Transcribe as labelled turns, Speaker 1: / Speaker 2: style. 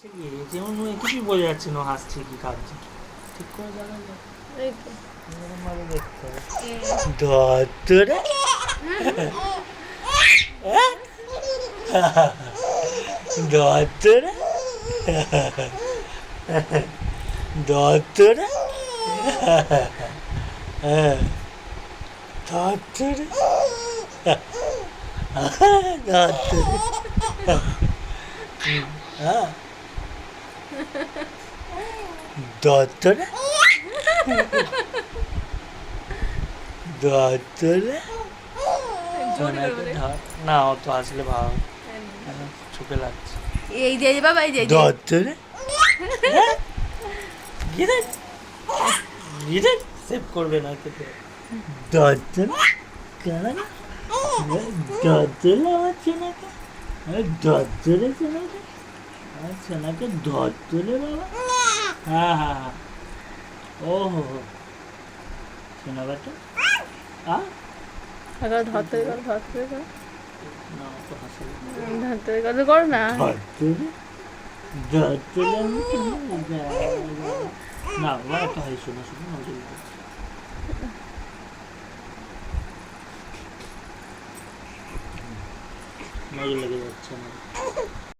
Speaker 1: যেমন কিছুই বোঝা যাচ্ছে না হাসছে কি কাঁদছে ঠিক করে দেখা যায়
Speaker 2: এই তো
Speaker 1: এরকম ভাবে দেখতে হবে ধরে ধরে ধরে ধরে ধরে ধরে
Speaker 2: জোরে করে বলে।
Speaker 1: না অত আসলে ভালো চোখে লাগছে
Speaker 2: এই যে বাবা এই যে
Speaker 1: ধরে গিয়ে গিয়ে সেভ করবে না খেতে ধরে কেন ধরে আমার চেনাকে ধরে চেনাকে আমার চেনাকে ধরে বাবা হ্যাঁ হ্যাঁ হ্যাঁ ও হো হো চেনা বেটা
Speaker 2: ধরতে ধরতে কর
Speaker 1: না অত হাসলে
Speaker 2: ধরতে কর কর না
Speaker 1: ধরতে আমি না বাবা একটা হাই শোনা শোনা নজর নজর লেগে যাচ্ছে আমার